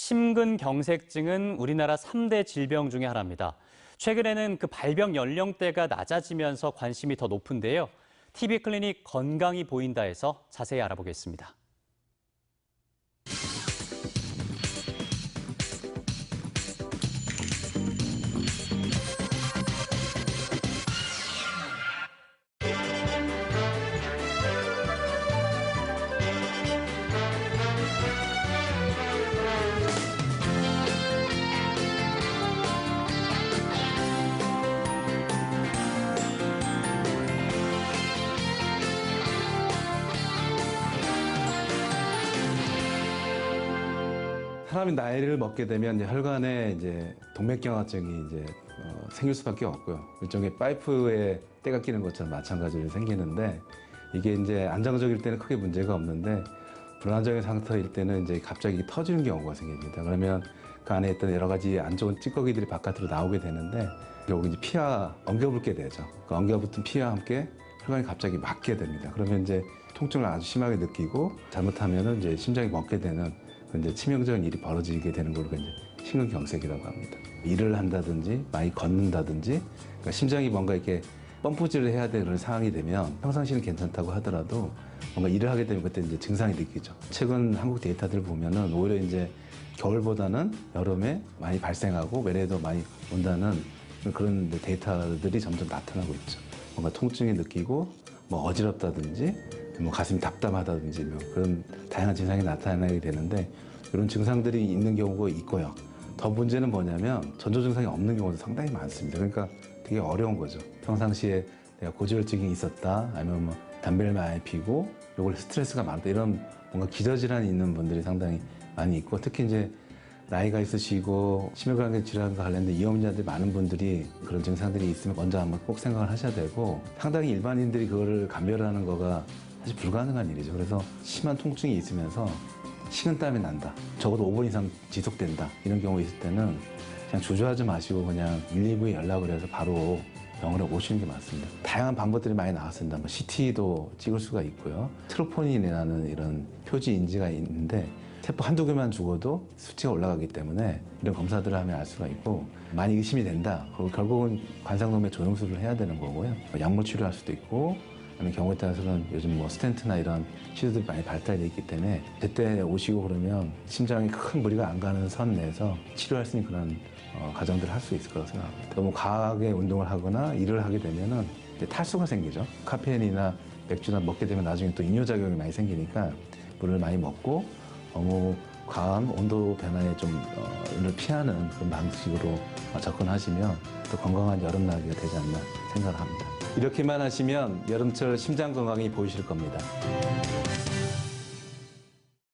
심근경색증은 우리나라 3대 질병 중에 하나입니다. 최근에는 그 발병 연령대가 낮아지면서 관심이 더 높은데요. TV클리닉 건강이 보인다에서 자세히 알아보겠습니다. 사람이 나이를 먹게 되면 이제 혈관에 이제 동맥경화증이 이제 생길 수밖에 없고요. 일종의 파이프에 때가 끼는 것처럼 마찬가지로 생기는데, 이게 이제 안정적일 때는 크게 문제가 없는데 불안정의 상태일 때는 이제 갑자기 터지는 경우가 생깁니다. 그러면 그 안에 있던 여러 가지 안 좋은 찌꺼기들이 바깥으로 나오게 되는데, 결국 이제 피와 엉겨붙게 되죠. 그 엉겨붙은 피와 함께 혈관이 갑자기 막게 됩니다. 그러면 이제 통증을 아주 심하게 느끼고, 잘못하면은 이제 심장이 멎게 되는 이제 치명적인 일이 벌어지게 되는 걸로 이제 심근경색이라고 합니다. 일을 한다든지 많이 걷는다든지, 그러니까 심장이 뭔가 이렇게 펌프질을 해야 되는 그런 상황이 되면 평상시는 괜찮다고 하더라도 뭔가 일을 하게 되면 그때 이제 증상이 느끼죠. 최근 한국 데이터들을 보면은 오히려 이제 겨울보다는 여름에 많이 발생하고 외래에도 많이 온다는 그런 데이터들이 점점 나타나고 있죠. 뭔가 통증이 느끼고 뭐 어지럽다든지 뭐 가슴이 답답하다든지 뭐 그런 다양한 증상이 나타나게 되는데, 이런 증상들이 있는 경우가 있고요. 더 문제는 뭐냐면 전조 증상이 없는 경우도 상당히 많습니다. 그러니까 되게 어려운 거죠. 평상시에 내가 고지혈증이 있었다, 아니면 뭐 담배를 많이 피고 요걸 스트레스가 많다, 이런 뭔가 기저질환이 있는 분들이 상당히 많이 있고, 특히 이제 나이가 있으시고 심혈관계 질환과 관련된 위험자들이 많은 분들이 그런 증상들이 있으면 먼저 한번 꼭 생각을 하셔야 되고, 상당히 일반인들이 그거를 감별하는 거가 사실 불가능한 일이죠. 그래서 심한 통증이 있으면서 식은땀이 난다, 적어도 5분 이상 지속된다, 이런 경우 있을 때는 그냥 주저하지 마시고 그냥 119에 연락을 해서 바로 병원에 오시는 게 맞습니다. 다양한 방법들이 많이 나왔습니다. 뭐 CT도 찍을 수가 있고요. 트로포닌이라는 이런 표지 인지가 있는데, 세포 한두 개만 죽어도 수치가 올라가기 때문에 이런 검사들을 하면 알 수가 있고, 많이 의심이 된다, 그리고 결국은 관상동맥 조영술을 해야 되는 거고요. 약물 치료할 수도 있고, 아니면 경우에 따라서는 요즘 뭐 스텐트나 이런 치료들이 많이 발달되어 있기 때문에 그때 오시고 그러면 심장에 큰 무리가 안 가는 선 내에서 치료할 수 있는 그런 과정들을 할 수 있을 거라고 생각합니다. 너무 과하게 운동을 하거나 일을 하게 되면은 이제 탈수가 생기죠. 카페인이나 맥주나 먹게 되면 나중에 또 이뇨작용이 많이 생기니까 물을 많이 먹고 너무 과한 온도 변화에 좀 피하는 그런 방식으로 접근하시면 또 건강한 여름나기가 되지 않나 생각을 합니다. 이렇게만 하시면 여름철 심장 건강이 보이실 겁니다.